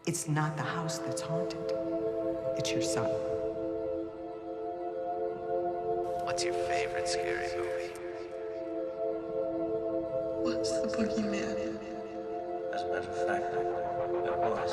It's not the house that's haunted. It's your son. What's your favorite scary movie? What's the boogeyman? As a matter of fact, it was.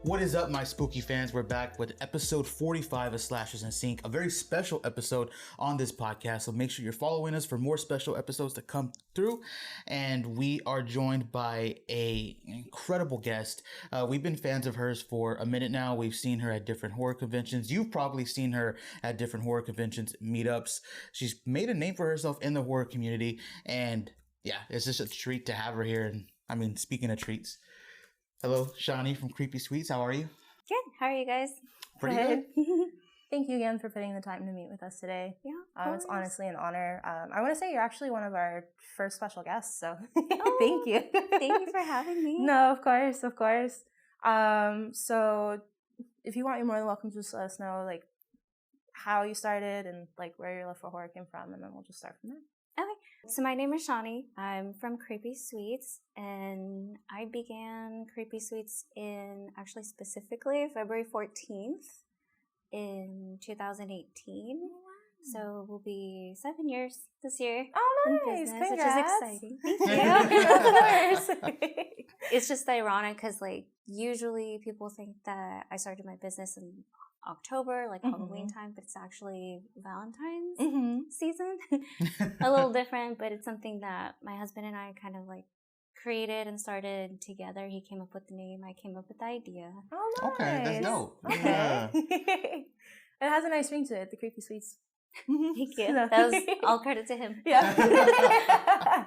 What is up, my spooky fans? We're back with episode 45 of Slashers in Sync, a very special episode on this podcast. So make sure you're following us for more special episodes to come through. And we are joined by an incredible guest. We've been fans of hers for a minute now. We've seen her at different horror conventions. You've probably seen her at different horror conventions, meetups. She's made a name for herself in the horror community. And yeah, it's just a treat to have her here. And I mean, speaking of treats, hello, Shani from Creepy Sweets. How are you? Good. How are you guys? Pretty good. Thank you again for putting the time to meet with us today. Yeah, It's honestly an honor. I want to say you're actually one of our first special guests, so Oh, thank you. Thank you for having me. No, of course, of course. So if you want, you're more than welcome to just let us know like how you started and like where your love for horror came from, and then we'll just start from there. So my name is Shani. I'm from Creepy Sweets, and I began Creepy Sweets in actually specifically February 14th in 2018. So we'll be 7 years this year. Oh, in nice! business, Congrats. which is exciting. Thank you. Of course. It's just ironic because like usually people think that I started my business in October, like Halloween time, but it's actually Valentine's season. A little different, but it's something that my husband and I kind of like created and started together. He came up with the name, I came up with the idea. Oh, nice. Okay, that's dope. Okay. Yeah. It has a nice ring to it, the Creepy Sweets. Thank you. No. That was all credit to him. Yeah.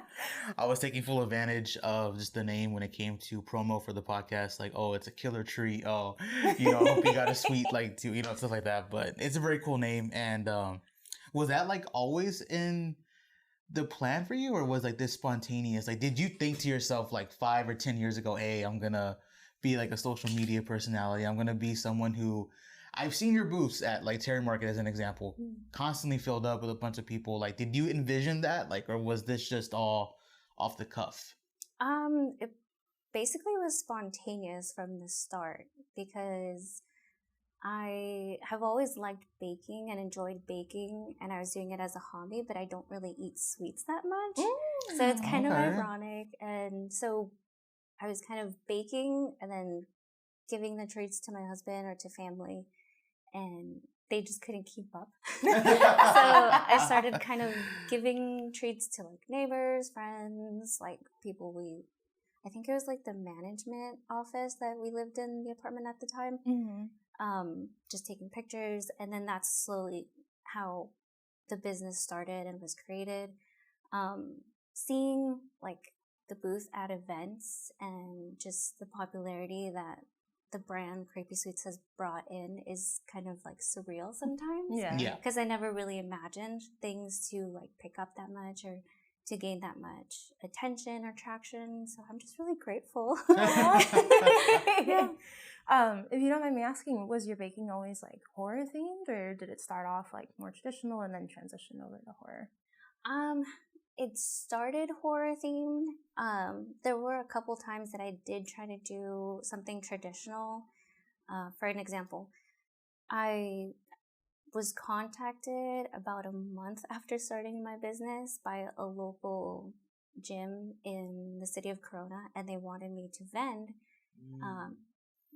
I was taking full advantage of just the name when it came to promo for the podcast. Like, oh, it's a killer treat. Oh, hope you got a sweet, like, too, stuff like that. But it's a very cool name. And was that like always in the plan for you, or was like this spontaneous? Like, did you think to yourself like 5 or 10 years ago, hey, I'm gonna be like a social media personality. I'm gonna be someone who I've seen your booths at like Terry Market as an example, constantly filled up with a bunch of people. Like, did you envision that? Like, or was this just all off the cuff? It basically was spontaneous from the start because I have always liked baking and enjoyed baking, and I was doing it as a hobby, but I don't really eat sweets that much. So it's kind of ironic. And so I was kind of baking and then giving the treats to my husband or to family, and they just couldn't keep up. So I started kind of giving treats to like neighbors, friends, like people I think it was like the management office that we lived in the apartment at the time. Just taking pictures, and then that's slowly how the business started and was created. Seeing like the booth at events and just the popularity that the brand Creepy Sweets has brought in is kind of like surreal sometimes. Yeah. Because I never really imagined things to like pick up that much or to gain that much attention or traction. So I'm just really grateful. Yeah. If you don't mind me asking, was your baking always like horror themed, or did it start off like more traditional and then transition over to horror? It started horror themed. There were a couple times that I did try to do something traditional. For an example, I was contacted about a month after starting my business by a local gym in the city of Corona, and they wanted me to vend.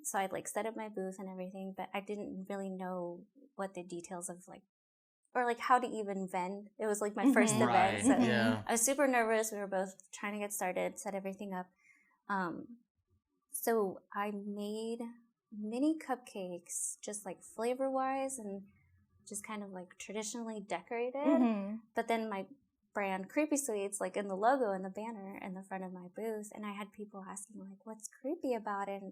So I'd like set up my booth and everything, but I didn't really know what the details of like, or like how to even vend. It was like my first event. So I was super nervous. We were both trying to get started, set everything up. So I made mini cupcakes, just like flavor wise and just kind of like traditionally decorated. But then my brand Creepy Sweets, like in the logo and the banner in the front of my booth. And I had people asking like, what's creepy about it?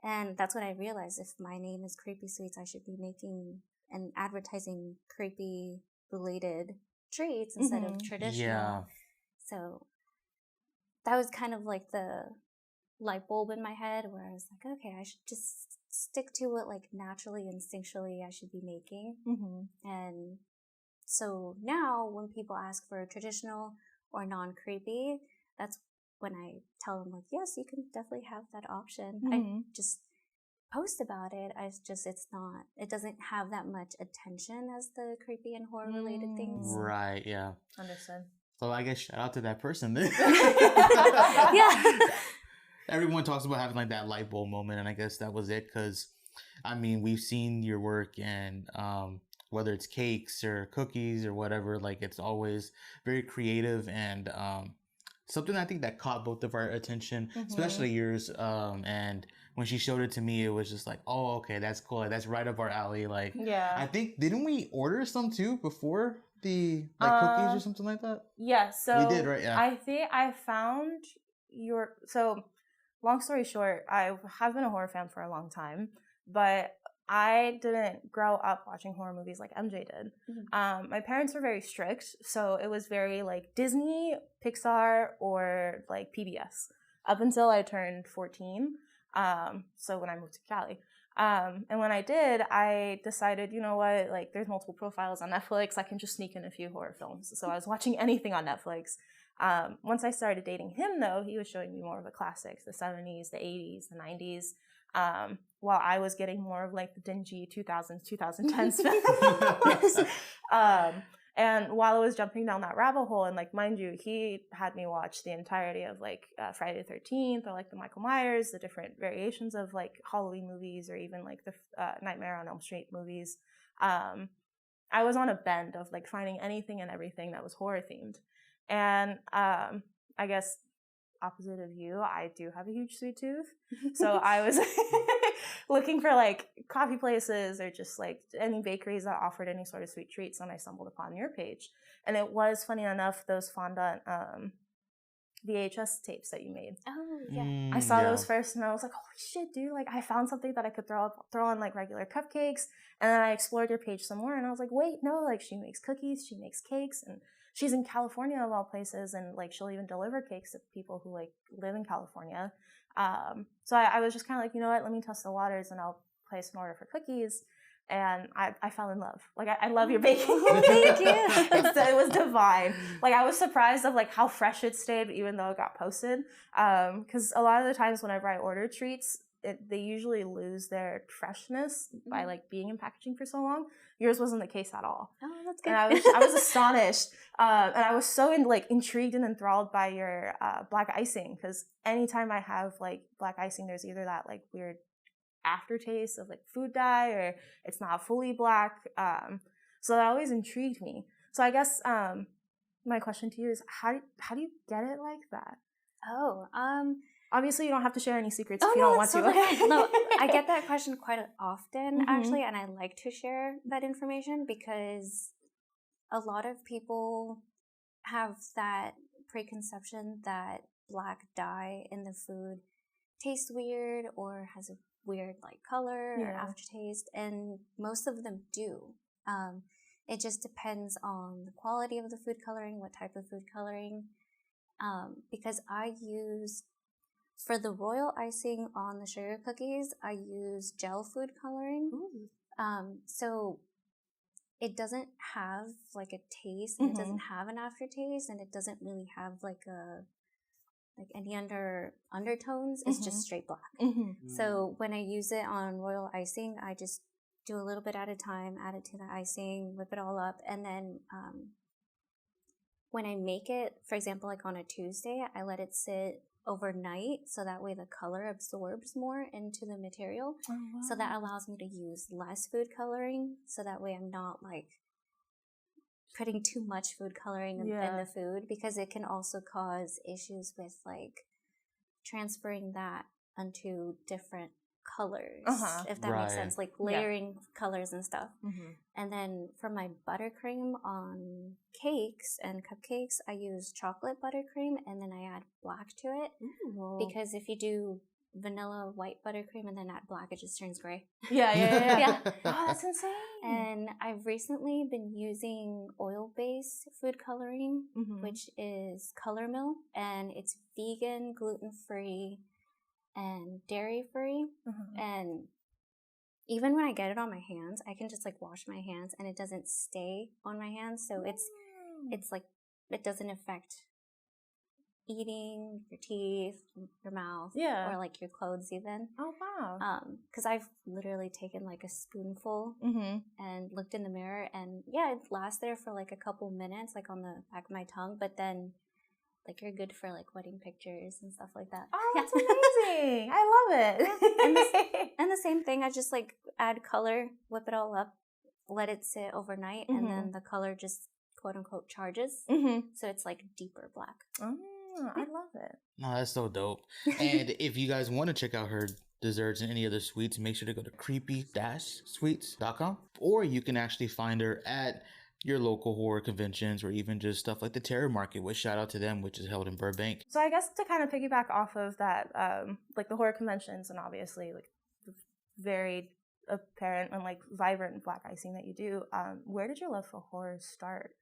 And that's when I realized if my name is Creepy Sweets, I should be making and advertising creepy related treats instead of traditional. Yeah. So that was kind of like the light bulb in my head where I was like, okay, I should just stick to what like naturally, instinctually I should be making. And so now when people ask for traditional or non-creepy, that's when I tell them like, yes, you can definitely have that option. I just post about it. It doesn't have that much attention as the creepy and horror related things. Right, yeah. Understood. So I guess shout out to that person then. Yeah. Everyone talks about having like that light bulb moment, and I guess that was it. Because I mean, we've seen your work, and whether it's cakes or cookies or whatever, like it's always very creative and something I think that caught both of our attention, especially yours. And when she showed it to me, it was just like, oh, okay, that's cool. That's right up our alley. Like, I think, didn't we order some too before the cookies or something like that? Yeah, so we did, right? Yeah. I think I found so long story short, I have been a horror fan for a long time, but I didn't grow up watching horror movies like MJ did. My parents were very strict, so it was very like Disney, Pixar, or like PBS up until I turned 14. So when I moved to Cali. And when I did, I decided, you know what, like there's multiple profiles on Netflix. I can just sneak in a few horror films. So I was watching anything on Netflix. Once I started dating him, though, he was showing me more of the classics, the 70s, the 80s, the 90s, while I was getting more of like the dingy 2000s, 2010s films. And while I was jumping down that rabbit hole, and like, mind you, he had me watch the entirety of like Friday the 13th or like the Michael Myers, the different variations of like Halloween movies, or even like the Nightmare on Elm Street movies. I was on a bend of like finding anything and everything that was horror themed. And I guess opposite of you, I do have a huge sweet tooth. So I was looking for like coffee places or just like any bakeries that offered any sort of sweet treats, and I stumbled upon your page. And it was, funny enough, those fondant VHS tapes that you made. Oh, yeah. I saw those first and I was like, holy shit, dude, like I found something that I could throw on like regular cupcakes. And then I explored your page some more and I was like, wait, no, like she makes cookies, she makes cakes, and she's in California of all places, and like she'll even deliver cakes to people who like live in California. So I was just kind of like, you know what, let me test the waters and I'll place an order for cookies. And I fell in love. Like, I love your baking. Thank you. It was divine. Like, I was surprised of like how fresh it stayed, even though it got posted. Because a lot of the times whenever I order treats, they usually lose their freshness by like being in packaging for so long. Yours wasn't the case at all. Oh, that's good. And I was astonished. And I was so intrigued and enthralled by your black icing, because anytime I have like black icing, there's either that like weird aftertaste of like food dye, or it's not fully black. So that always intrigued me. So I guess my question to you is, how do you get it like that? Oh, obviously you don't have to share any secrets if you don't want to. Okay. No, I get that question quite often actually, and I like to share that information because a lot of people have that preconception that black dye in the food tastes weird or has a weird like color or aftertaste, and most of them do. It just depends on the quality of the food coloring, what type of food coloring, because I use, for the royal icing on the sugar cookies, I use gel food coloring. So it doesn't have like a taste, and it doesn't have an aftertaste, and it doesn't really have like any undertones. It's just straight black. So when I use it on royal icing, I just do a little bit at a time, add it to the icing, whip it all up, and then when I make it, for example, like on a Tuesday, I let it sit overnight so that way the color absorbs more into the material. So that allows me to use less food coloring, so that way I'm not like putting too much food coloring in the food, because it can also cause issues with like transferring that onto different colors, if that makes sense, like layering colors and stuff. And then for my buttercream on cakes and cupcakes, I use chocolate buttercream, and then I add black to it, because if you do vanilla white buttercream and then add black, it just turns gray. Yeah. Oh, that's insane. And I've recently been using oil-based food coloring, which is Color Mill, and it's vegan, gluten-free, and dairy-free. And even when I get it on my hands, I can just like wash my hands and it doesn't stay on my hands. So it's like, it doesn't affect eating, your teeth, your mouth, or like your clothes even. Oh, wow. Because I've literally taken like a spoonful and looked in the mirror, and yeah, it lasts there for like a couple minutes, like on the back of my tongue, but then like you're good for like wedding pictures and stuff like that. Oh, that's amazing. I love it. And the same thing, I just like add color, whip it all up, let it sit overnight, and then the color just quote unquote charges. So it's like deeper black. Oh, I love it. No, that's so dope. And if you guys want to check out her desserts and any other sweets, make sure to go to creepy-sweets.com, or you can actually find her at your local horror conventions, or even just stuff like the Terror Market, which shout out to them, which is held in Burbank. So I guess to kind of piggyback off of that, like the horror conventions and obviously like the very apparent and like vibrant black icing that you do, where did your love for horror start?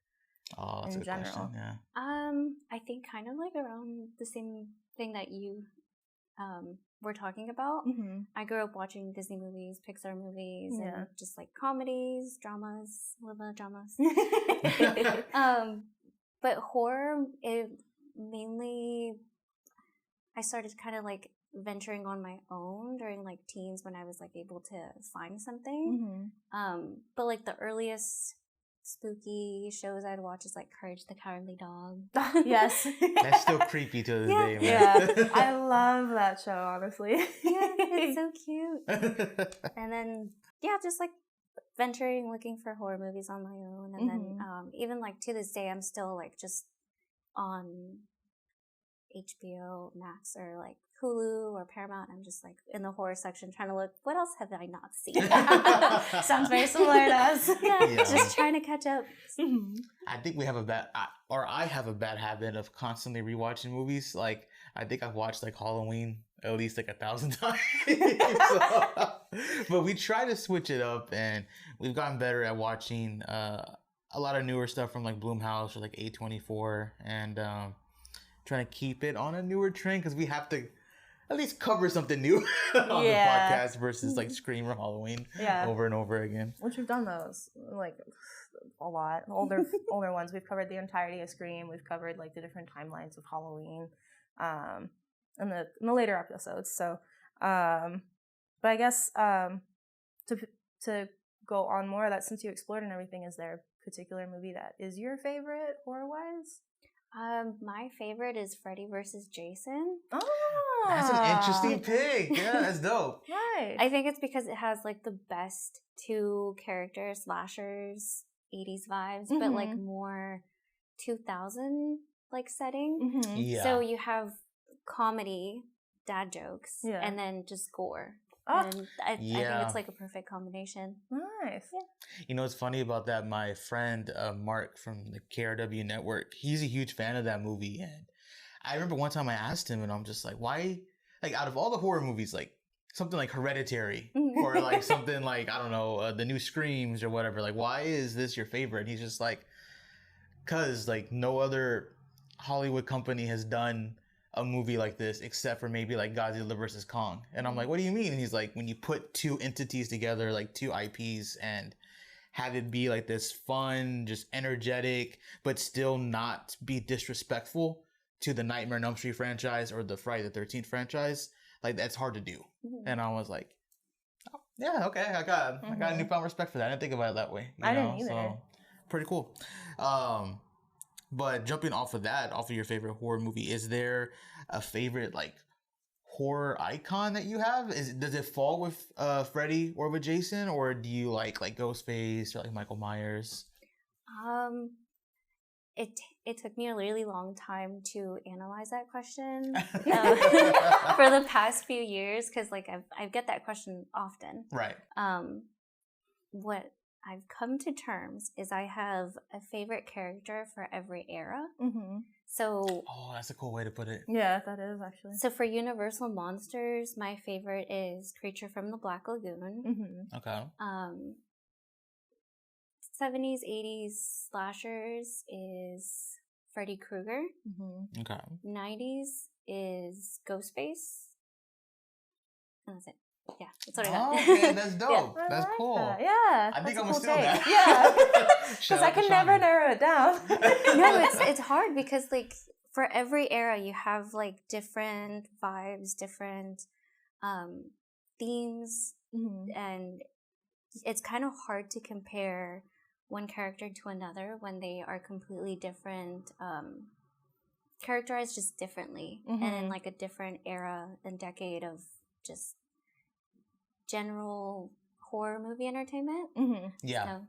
Oh, that's in a good general. question, yeah. I think kind of like around the same thing that you were talking about. I grew up watching Disney movies, Pixar movies, and just like comedies, dramas, love dramas. But horror, it mainly, I started kind of like venturing on my own during like teens when I was like able to find something. But like the earliest spooky shows I'd watch is like Courage the Cowardly Dog. Yes. That's still creepy to this day, man. Yeah. I love that show, honestly. Yeah, it's so cute. And then, yeah, just like venturing, looking for horror movies on my own. And then even like to this day, I'm still like just on HBO Max or like Hulu or Paramount. I'm just like in the horror section trying to look, what else have I not seen? Sounds very similar to us. Yeah, just trying to catch up. I think we have I have a bad habit of constantly rewatching movies. Like, I think I've watched like Halloween at least like 1,000 times. But we try to switch it up, and we've gotten better at watching a lot of newer stuff from like Blumhouse or like A24, and trying to keep it on a newer trend because we have to at least cover something new on the podcast versus like Scream or Halloween over and over again. Which we've done those like a lot. Older ones. We've covered the entirety of Scream. We've covered like the different timelines of Halloween in the later episodes. So but I guess to go on more of that, since you explored and everything, is there a particular movie that is your favorite horror-wise? My favorite is Freddy vs. Jason. Oh, that's an interesting pick. Yeah, that's dope. Right. I think it's because it has like the best two character slashers, 80s vibes, but like more 2000 like setting. Yeah. So you have comedy, dad jokes, and then just gore. And I think it's like a perfect combination. Nice. Yeah. You know what's funny about that? My friend Mark from the KRW Network, he's a huge fan of that movie. And I remember one time I asked him, and I'm just like, why? Like, out of all the horror movies, like something like Hereditary or like something like, I don't know, the new Screams or whatever, like, why is this your favorite? And he's just like, because like no other Hollywood company has done a movie like this except for maybe like Godzilla vs. Kong. And I'm like, what do you mean? And he's like, when you put two entities together, like two IPs, and have it be like this fun, just energetic, but still not be disrespectful to the Nightmare on Elm Street franchise or the Friday the 13th franchise, like that's hard to do. And I was like, oh, yeah, okay, I got a newfound respect for that. I didn't think about it that way. I didn't either. So pretty cool. But jumping off of that, off of your favorite horror movie, is there a favorite like horror icon that you have? Does it fall with Freddy or with Jason, or do you like Ghostface or like Michael Myers? It took me a really long time to analyze that question for the past few years, because like I get that question often. Right. What I've come to terms is I have a favorite character for every era. Mm-hmm. So, Oh, that's a cool way to put it. Yeah, that is actually. so for Universal Monsters, my favorite is Creature from the Black Lagoon. Mm-hmm. Okay. 70s, 80s slashers is Freddy Krueger. Mm-hmm. Okay. 90s is Ghostface. And that's it. Yeah, that's what I got. Oh, okay, that's dope. Yeah. That's I like cool. that. Yeah, I think that's a I'm gonna cool steal take. that. Yeah, because Shout I out to can never Shani. narrow it down. No, it's hard because like for every era you have like different vibes, different themes, Mm-hmm. and it's kind of hard to compare one character to another when they are completely different, characterized just differently, and in Mhm. like a different era and decade of just general horror movie entertainment. Mm-hmm. Yeah. So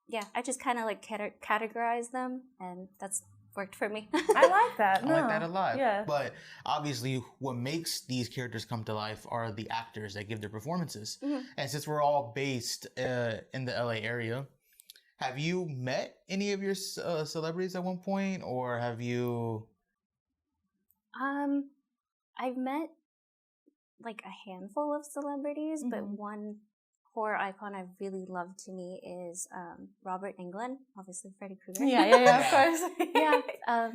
yeah, I just kind of like categorize them, and that's worked for me. I like that. I like No. that a lot. Yeah. But obviously, what makes these characters come to life are the actors that give their performances. Mhm. And since we're all based in the LA area, have you met any of your celebrities at one point, or have you? I've met like a handful of celebrities, but Mhm. one horror icon I really love to meet is Robert Englund, obviously Freddy Krueger. Yeah, of course. Yeah,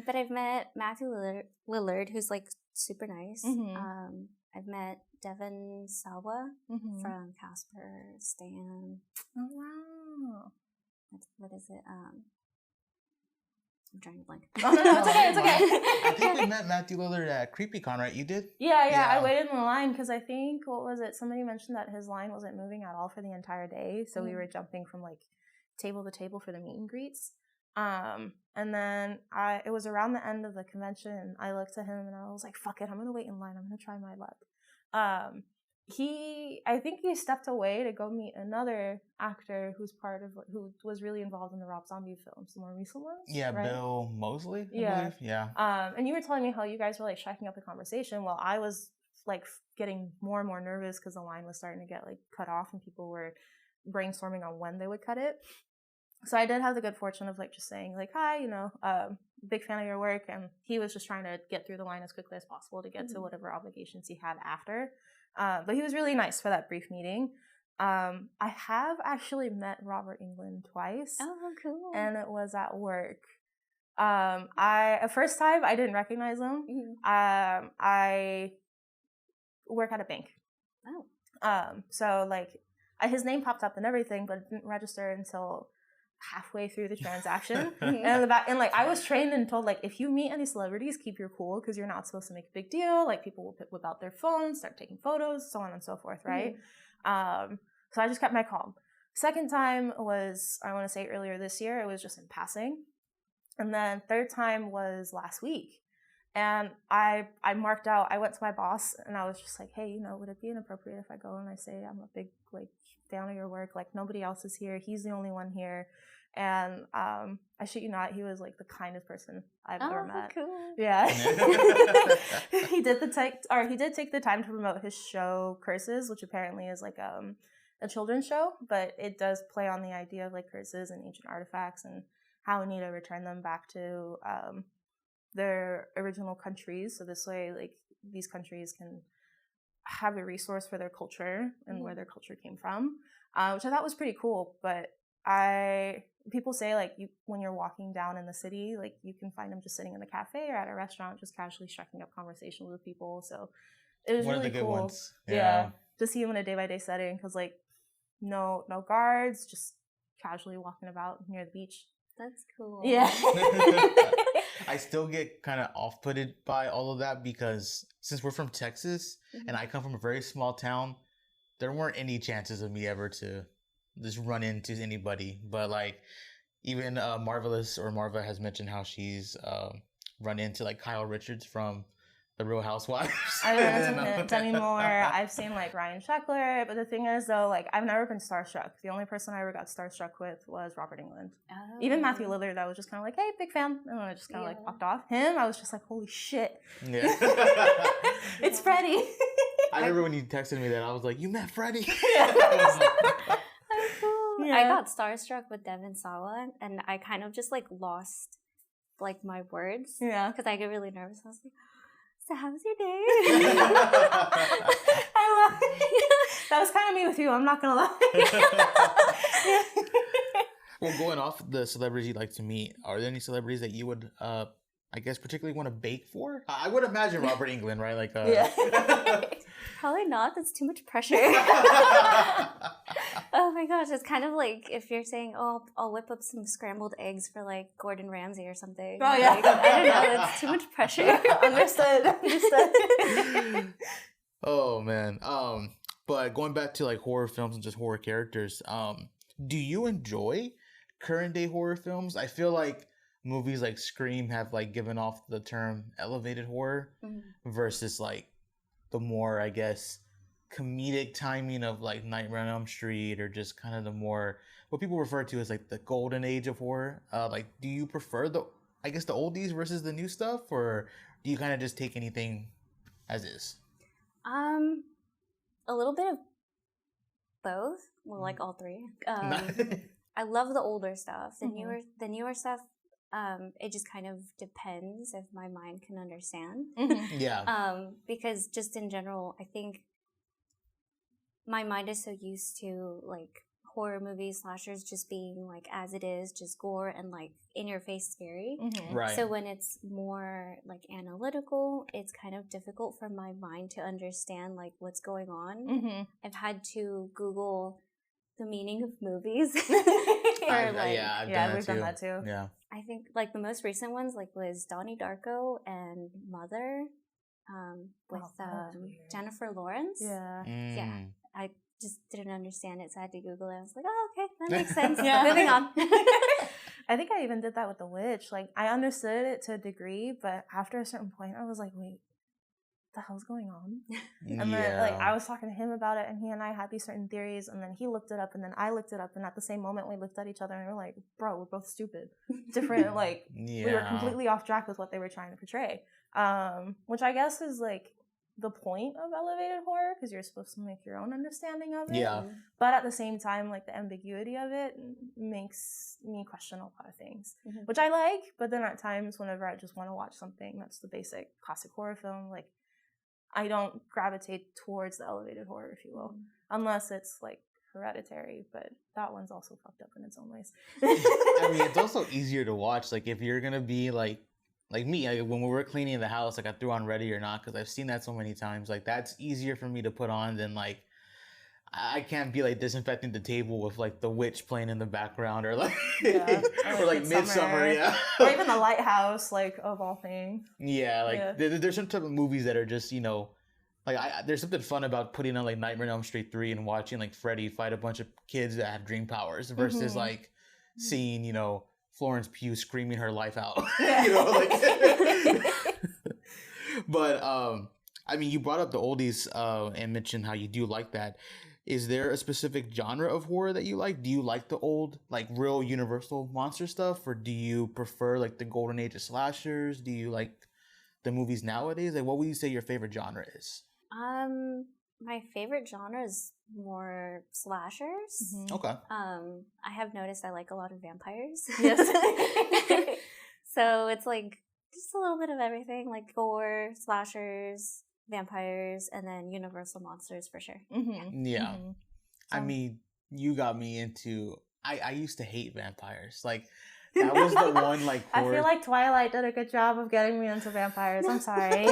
but I've met Matthew Lillard, who's like super nice. Mhm. I've met Devon Sawa Mhm. from Casper, Stan. Oh, wow. What is it? I'm trying to blank. Oh, no, it's okay, it's okay. I think we met Matthew Lillard at CreepyCon, right? You did? Yeah, Yeah. I waited in the line because I think, what was it? Somebody mentioned that his line wasn't moving at all for the entire day. So we were jumping from like table to table for the meet and greets. And then it was around the end of the convention. I looked at him and I was like, fuck it, I'm going to wait in line. I'm going to try my luck. I think he stepped away to go meet another actor who was really involved in the Rob Zombie films, the more recent ones. Yeah, right? Bill Moseley, I Yeah. believe. Yeah. And you were telling me how you guys were like striking up the conversation while I was like getting more and more nervous because the line was starting to get like cut off and people were brainstorming on when they would cut it. So I did have the good fortune of like just saying like, hi, big fan of your work. And he was just trying to get through the line as quickly as possible to get to whatever obligations he had after. But he was really nice for that brief meeting. I have actually met Robert Englund twice. Oh, cool. And it was at work. First time I didn't recognize him. Mhm. I work at a bank. Oh. So like his name popped up and everything, but it didn't register until halfway through the transaction. And I was trained and told like, if you meet any celebrities, keep your cool because you're not supposed to make a big deal. Like people will whip out their phones, start taking photos, so on and so forth, right? So I just kept my calm. Second time was, I want to say earlier this year, it was just in passing. And then third time was last week. And I marked out, I went to my boss and I was just like, hey, would it be inappropriate if I go and I say I'm a big like fan of your work? Like nobody else is here. He's the only one here. And I shit you not, he was like the kindest person I've ever met. Cool. Yeah. He did take the time to promote his show Curses, which apparently is like a children's show, but it does play on the idea of like curses and ancient artifacts and how we need to return them back to their original countries. So this way, like these countries can have a resource for their culture and where their culture came from, which I thought was pretty cool. But people say like when you're walking down in the city, like you can find them just sitting in the cafe or at a restaurant, just casually striking up conversation with people. So it was One really of the good cool. ones. Yeah, to see him in a day-by-day setting because like no guards, just casually walking about near the beach. That's cool. Yeah. I still get kind of off-putted by all of that because since we're from Texas and I come from a very small town, there weren't any chances of me ever to just run into anybody. But like even Marva has mentioned how she's run into like Kyle Richards from The Real Housewives. I don't know him anymore. I've seen like Ryan Sheckler, but the thing is though, like I've never been starstruck. The only person I ever got starstruck with was Robert Englund. Oh. Even Matthew Lillard, I was just kind of like, hey, big fan. And then I just kind of like walked off. Him, I was just like, holy shit. Yeah. It's Freddie. I remember when you texted me that, I was like, you met Freddie? Oh, cool. I got starstruck with Devin Sawa, and I kind of just like lost like my words. Yeah. Because I get really nervous. I was like, so how's your day? I love it. That was kind of me with you. I'm not gonna lie. Well, going off the celebrities you'd like to meet, are there any celebrities that you would, I guess, particularly want to bake for? I would imagine Robert Englund, right? Like, Yeah. Probably not. That's too much pressure. Oh my gosh, it's kind of like if you're saying, "Oh, I'll whip up some scrambled eggs for like Gordon Ramsay or something." Oh yeah. Like, I don't know. That's too much pressure. Understood. Oh man. But going back to like horror films and just horror characters, do you enjoy current day horror films? I feel like movies like Scream have like given off the term elevated horror versus like the more, I guess, comedic timing of like Nightmare on Elm Street, or just kind of the more what people refer to as like the golden age of horror. Like, do you prefer the oldies versus the new stuff, or do you kind of just take anything as is? A little bit of both. Well, like all three. I love the older stuff. The newer stuff. It just kind of depends if my mind can understand. Yeah. Because just in general, I think my mind is so used to like horror movies, slashers just being like as it is, just gore and like in your face scary. Right. So when it's more like analytical, it's kind of difficult for my mind to understand like what's going on. I've had to Google the meaning of movies. I've we've done that too. Yeah. I think like the most recent ones like was Donnie Darko and Mother, with Jennifer Lawrence. Yeah. Yeah. I just didn't understand it, so I had to Google it. I was like, oh, okay, that makes sense. Yeah. Moving on. I think I even did that with The Witch. Like, I understood it to a degree, but after a certain point, I was like, wait, what the hell's going on? And then, like, I was talking to him about it, and he and I had these certain theories, and then he looked it up, and then I looked it up, and at the same moment, we looked at each other, and we were like, bro, we're both stupid. Different, like, we were completely off track with what they were trying to portray. Which I guess is, like, the point of elevated horror, because you're supposed to make your own understanding of it. Yeah. But at the same time, like, the ambiguity of it makes me question a lot of things, which I like. But then at times, whenever I just want to watch something that's the basic classic horror film, like, I don't gravitate towards the elevated horror, if you will, unless it's like Hereditary, but that one's also fucked up in its own ways. I mean, it's also easier to watch. Like, if you're gonna be like me, when we were cleaning the house, like I threw on Ready or Not because I've seen that so many times. Like, that's easier for me to put on than like I can't be like disinfecting the table with like The Witch playing in the background, or like or like Midsummer, yeah, or even The Lighthouse, like of all things. Yeah, like there's some type of movies that are just, you know, like there's something fun about putting on like Nightmare on Elm Street 3 and watching like Freddy fight a bunch of kids that have dream powers versus like seeing, you know, Florence Pugh screaming her life out. You know, like. But I mean, you brought up the oldies and mentioned how you do like that. Is there a specific genre of horror that you like? Do you like the old, like, real Universal monster stuff? Or do you prefer, like, the golden age of slashers? Do you like the movies nowadays? Like, what would you say your favorite genre is? My favorite genre is more slashers. Okay. I have noticed I like a lot of vampires. Yes. So it's, like, just a little bit of everything. Like, gore, slashers, vampires, and then Universal monsters for sure. Yeah. I mean, you got me into... I used to hate vampires. Like, that was the one, like, horror... I feel like Twilight did a good job of getting me into vampires. I'm sorry.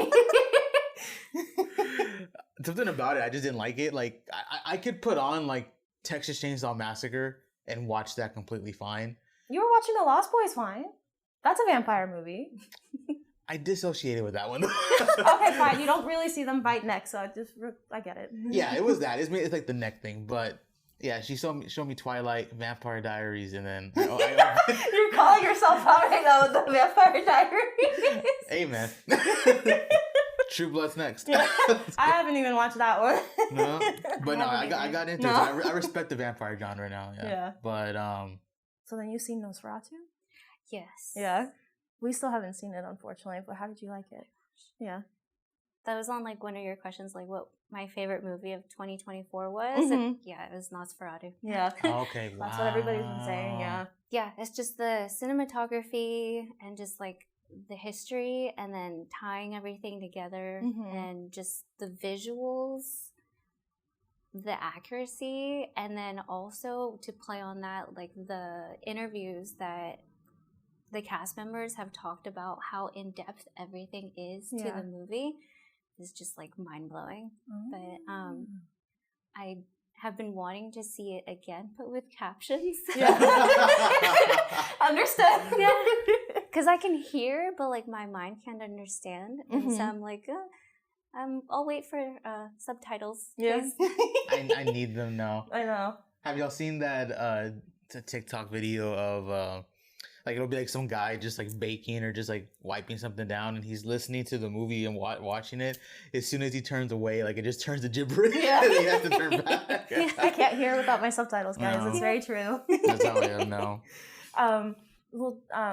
Something about it, I just didn't like it. Like, I could put on, like, Texas Chainsaw Massacre and watch that completely fine. You were watching The Lost Boys fine. That's a vampire movie. I dissociated with that one. Okay, fine. You don't really see them bite necks, so I get it. Yeah, it was that. It's like the neck thing, but yeah, she showed me Twilight, Vampire Diaries, and then you're calling yourself out right now with the Vampire Diaries. Hey, man. True Blood's next. Yeah. I haven't even watched that one. No, but no, I got into it. So I respect the vampire genre now. Yeah. But So then you've seen Nosferatu? Yes. Yeah. We still haven't seen it, unfortunately, but how did you like it? Yeah. That was on, like, one of your questions, like, what my favorite movie of 2024 was. Mhm. It was Nosferatu. Yeah. Okay, wow. That's what everybody's been saying, yeah. Yeah, it's just the cinematography and just like the history and then tying everything together Mhm. and just the visuals, the accuracy, and then also to play on that, like the interviews that the cast members have talked about how in-depth everything is to Yeah. the movie is just like mind-blowing. But I have been wanting to see it again, but with captions. Yeah. Understood. Yeah. Because I can hear, but like my mind can't understand. And so Mhm. I'm like, I'll wait for subtitles. Yeah. please. I need them now. I know. Have y'all seen that TikTok video of like it'll be like some guy just like baking or just like wiping something down, and he's listening to the movie and watching it. As soon as he turns away, like it just turns to gibberish. Yeah. And he has to turn back. I can't hear without my subtitles, guys. No. It's very true. That's how I am now.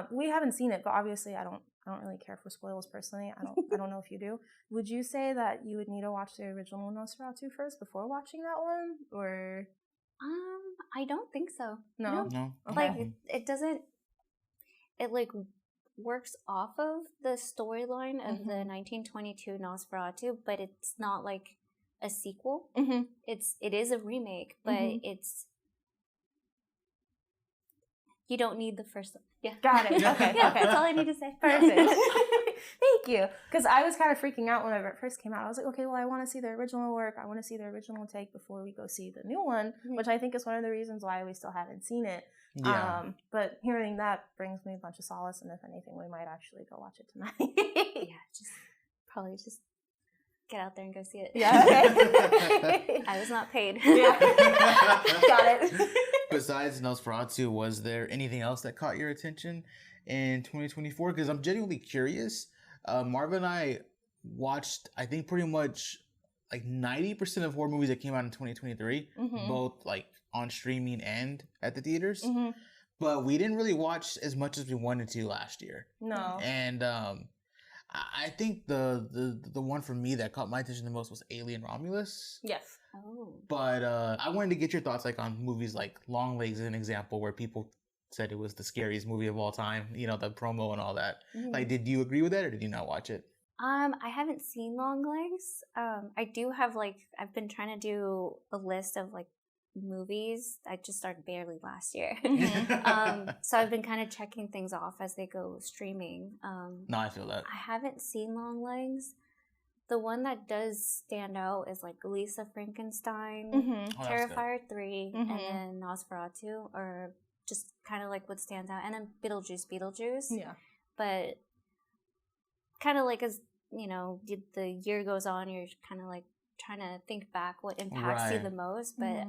We haven't seen it, but obviously I don't really care for spoilers personally. I don't know if you do. Would you say that you would need to watch the original Nosferatu first before watching that one, or I don't think so. no? No. Like Okay. it doesn't. It like works off of the storyline of the 1922 Nosferatu, but it's not like a sequel. Mm-hmm. It is a remake, but it's you don't need the first one. Yeah, Got it. Okay. Yeah, Okay. that's all I need to say. Perfect. Thank you. Because I was kind of freaking out whenever it first came out. I was like, okay, well, I want to see the original work. I want to see the original take before we go see the new one, which I think is one of the reasons why we still haven't seen it. Yeah. But hearing that brings me a bunch of solace, and if anything, we might actually go watch it tonight. Yeah, probably just get out there and go see it. Yeah. Okay. I was not paid. Yeah. Got it. Besides Nosferatu, was there anything else that caught your attention in 2024? Because I'm genuinely curious. Marva and I watched, I think, pretty much like 90% of horror movies that came out in 2023, both like on streaming and at the theaters. But we didn't really watch as much as we wanted to last year. No. And I think the one for me that caught my attention the most was Alien Romulus. Yes. Oh. But I wanted to get your thoughts like on movies like Longlegs as an example, where people said it was the scariest movie of all time, you know, the promo and all that. Like, did you agree with that or did you not watch it? I haven't seen Longlegs. I do have like I've been trying to do a list of like movies. I just started barely last year. So I've been kind of checking things off as they go streaming. No, I feel that. I haven't seen Longlegs. The one that does stand out is like Lisa Frankenstein, Oh, that was good. Terrifier 3, and then Nosferatu, or just kind of like what stands out. And then Beetlejuice. Yeah. But kind of like as, you know, the year goes on, you're kind of like trying to think back what impacts you Right. the most. But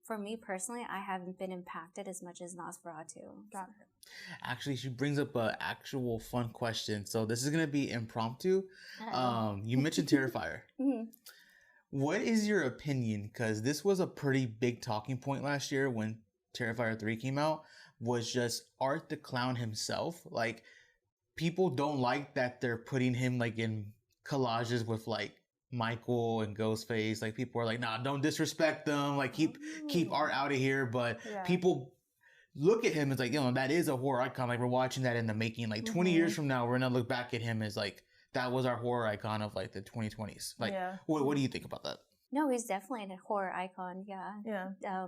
for me personally, I haven't been impacted as much as Nosferatu. Got it. Actually, she brings up an actual fun question. So this is going to be impromptu. You mentioned Terrifier. What is your opinion? Because this was a pretty big talking point last year when Terrifier 3 came out, was just Art the Clown himself. Like, people don't like that they're putting him like in collages with like Michael and Ghostface. Like, people are like, nah, don't disrespect them. Like, keep Art out of here. But people look at him as like, you know, that is a horror icon. Like, we're watching that in the making. Like, 20 years from now, we're gonna look back at him as like, that was our horror icon of like the 2020s. Like, what do you think about that? No, he's definitely a horror icon. Yeah. Yeah.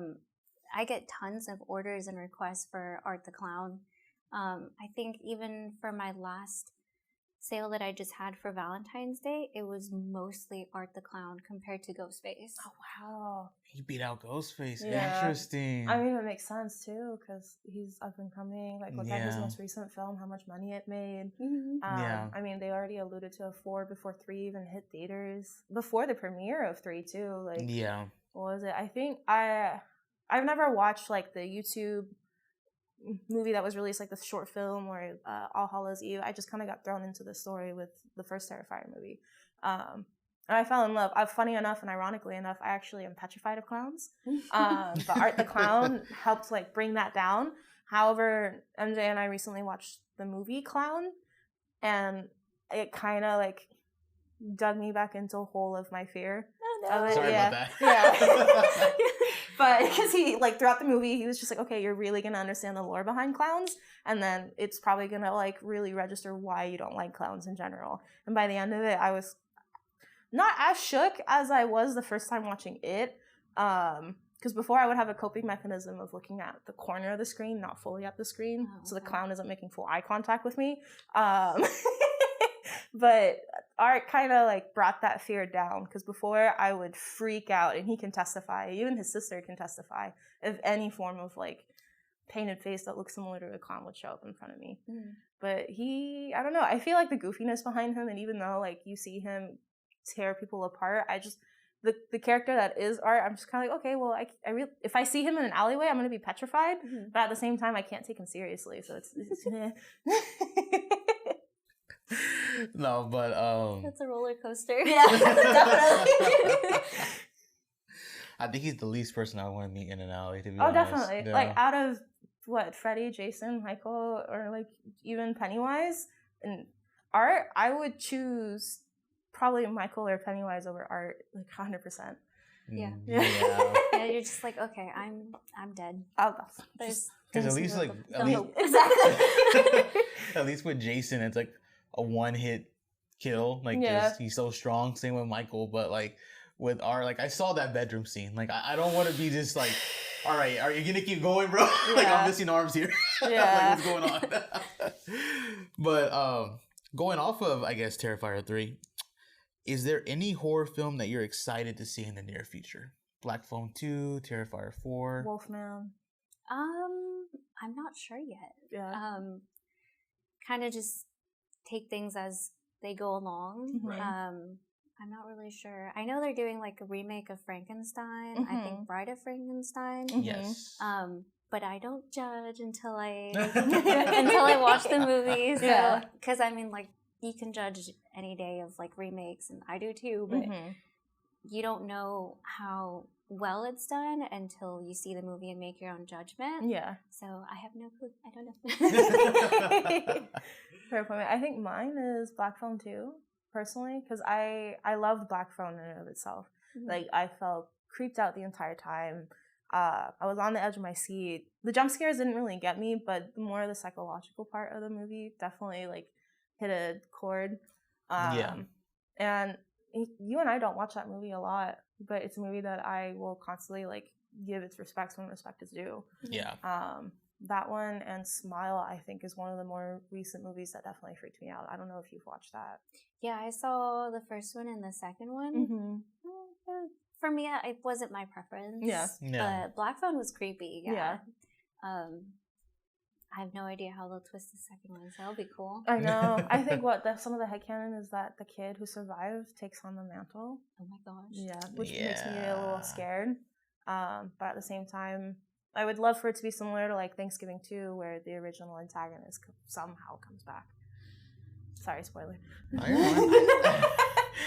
I get tons of orders and requests for Art the Clown. I think even for my last sale that I just had for Valentine's Day, it was mostly Art the Clown compared to Ghostface. Oh, wow. He beat out Ghostface. Yeah. Interesting. I mean, it makes sense too, because he's up and coming. Like, look at his most recent film, how much money it made. I mean, they already alluded to a 4 before 3 even hit theaters. Before the premiere of 3 too. Like, what was it? I think I've never watched like the YouTube movie that was released, like the short film or All Hallows Eve. I just kind of got thrown into the story with the first Terrifier movie. And I fell in love. Funny enough and ironically enough, I actually am petrified of clowns. But Art the Clown helped like bring that down. However, MJ and I recently watched the movie Clown, and it kind of like dug me back into a hole of my fear. no. Sorry yeah. about that. Yeah. But because he, like, throughout the movie, he was just like, okay, you're really going to understand the lore behind clowns. And then it's probably going to, like, really register why you don't like clowns in general. And by the end of it, I was not as shook as I was the first time watching it. Because before I would have a coping mechanism of looking at the corner of the screen, not fully at the screen. Oh, so the okay. clown isn't making full eye contact with me. But art kind of like brought that fear down, because before I would freak out, and he can testify, even his sister can testify, if any form of like painted face that looks similar to a clown would show up in front of me. But I don't know, I feel like the goofiness behind him, and even though like you see him tear people apart, I just, the character that is Art, I'm just kind of like, okay, well, if I see him in an alleyway, I'm going to be petrified, but at the same time, I can't take him seriously, so it's No, but That's a roller coaster. Yeah, definitely. I think he's the least person I want to meet in an alley, to be Oh, honest. definitely. Yeah. Like, out of what, Freddy, Jason, Michael, or like even Pennywise and Art, I would choose probably Michael or Pennywise over Art, like 100%. Yeah. Yeah. You're just like, okay, I'm dead. Because at there's least no like hope. at No least, hope. Exactly. at least with Jason, it's like a one-hit kill. Like, Yeah. just, he's so strong. Same with Michael, but like with Art, like I saw that bedroom scene. Like I don't want to be just like, all right, are you gonna keep going, bro? Like Yeah. I'm missing arms here. Yeah. Like what's going on? But going off of, I guess, Terrifier 3, is there any horror film that you're excited to see in the near future? Black Phone 2, Terrifier 4. Wolfman. I'm not sure yet. Yeah. Kind of just take things as they go along. Mhm. I'm not really sure. I know they're doing like a remake of Frankenstein. I think Bride of Frankenstein. Yes. But I don't judge until I until I watch the movie. So, Yeah. because I mean, like, you can judge any day of like remakes, and I do too. But you don't know how well it's done until you see the movie and make your own judgment. Yeah. So I have no clue. I don't know. Fair point. I think mine is Black Phone 2, personally, because I loved Black Phone in and of itself. Like, I felt creeped out the entire time. I was on the edge of my seat. The jump scares didn't really get me, but more of the psychological part of the movie definitely like hit a chord. Yeah. And you and I don't watch that movie a lot, but it's a movie that I will constantly like give its respects when respect is due. Yeah. That one and Smile, I think, is one of the more recent movies that definitely freaked me out. I don't know if you've watched that. Yeah, I saw the first one and the second one. For me, it wasn't my preference. Yeah. But Black Phone was creepy. Yeah. I have no idea how they'll twist the second one, so that'll be cool. I know. I think some of the headcanon is that the kid who survived takes on the mantle. Oh my gosh. Yeah, which makes me a little scared. But at the same time, I would love for it to be similar to like Thanksgiving 2, where the original antagonist somehow comes back. Sorry, spoiler.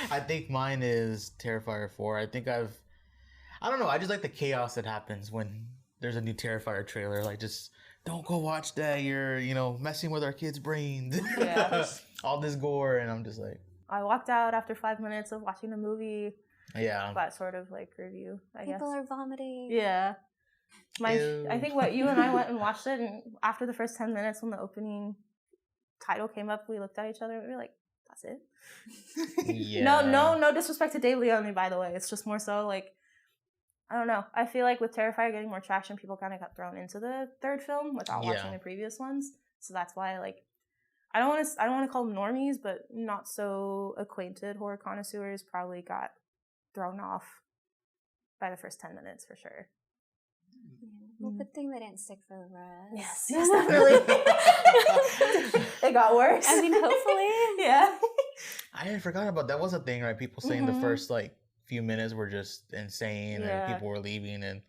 I think mine is Terrifier 4. I don't know, I just like the chaos that happens when there's a new Terrifier trailer. Like, just don't go watch that. You're, messing with our kids' brains. Yeah. All this gore, and I'm just like... I walked out after 5 minutes of watching the movie. Yeah. That sort of like review, I guess. People are vomiting. Yeah. Ew. I think what you and I went and watched it, and after the first 10 minutes when the opening title came up, we looked at each other and we were like, that's it? Yeah. No disrespect to Dave Leone, by the way. It's just more so like, I don't know. I feel like with Terrifier getting more traction, people kind of got thrown into the third film without watching the previous ones. So that's why, like, I don't want to call them normies, but not so acquainted horror connoisseurs probably got thrown off by the first 10 minutes for sure. Well, good thing they didn't stick for the rest. Yes, definitely. It got worse. I mean, hopefully. Yeah. I had forgotten about that. Was a thing, right? People saying the first like few minutes were just insane, and people were leaving, and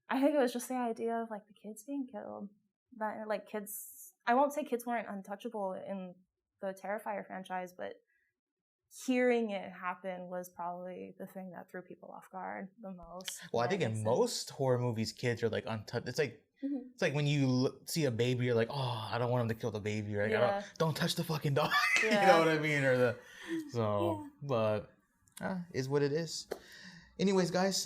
I think it was just the idea of like the kids being killed. That like kids, I won't say kids weren't untouchable in the Terrifier franchise, but hearing it happen was probably the thing that threw people off guard the most. Well, I think in most horror movies, kids are like untouched. It's like it's like when you see a baby, you're like, oh, I don't want him to kill the baby, right? Don't touch the fucking dog. You know what I mean? Or but is what it is. Anyways, guys,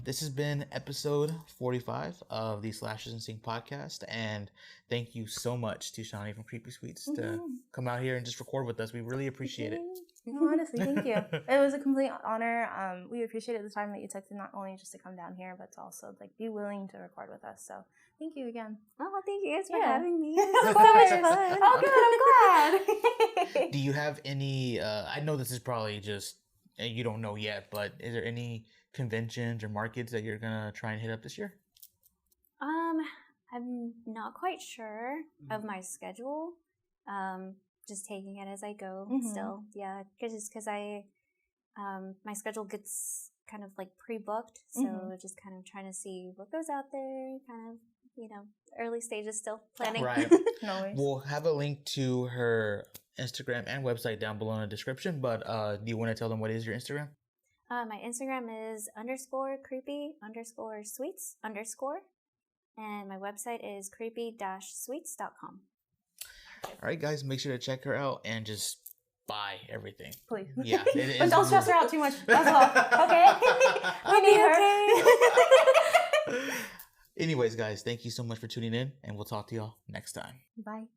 this has been episode 45 of the Slashes and Sing podcast, and thank you so much to Shani from Creepy Sweets to come out here and just record with us. We really appreciate it. No, honestly, thank you. It was a complete honor. We appreciated the time that you took to not only just to come down here, but to also like be willing to record with us. So thank you again. Oh, thank you guys for having me. Of course. Oh, good. I'm glad. Do you have any? I know this is probably just you don't know yet, but is there any conventions or markets that you're gonna try and hit up this year? I'm not quite sure of my schedule. Just taking it as I go still. Yeah, because I, my schedule gets kind of like pre-booked. So just kind of trying to see what goes out there, kind of, you know, early stages still planning. Right. No worries. We'll have a link to her Instagram and website down below in the description, but do you want to tell them what is your Instagram? My Instagram is _creepy_sweets_. And my website is creepy-sweets.com. All right, guys, make sure to check her out and just buy everything. Please. Yeah. But don't stress her out too much. That's all. Okay? We need her. Anyways, guys, thank you so much for tuning in, and we'll talk to y'all next time. Bye.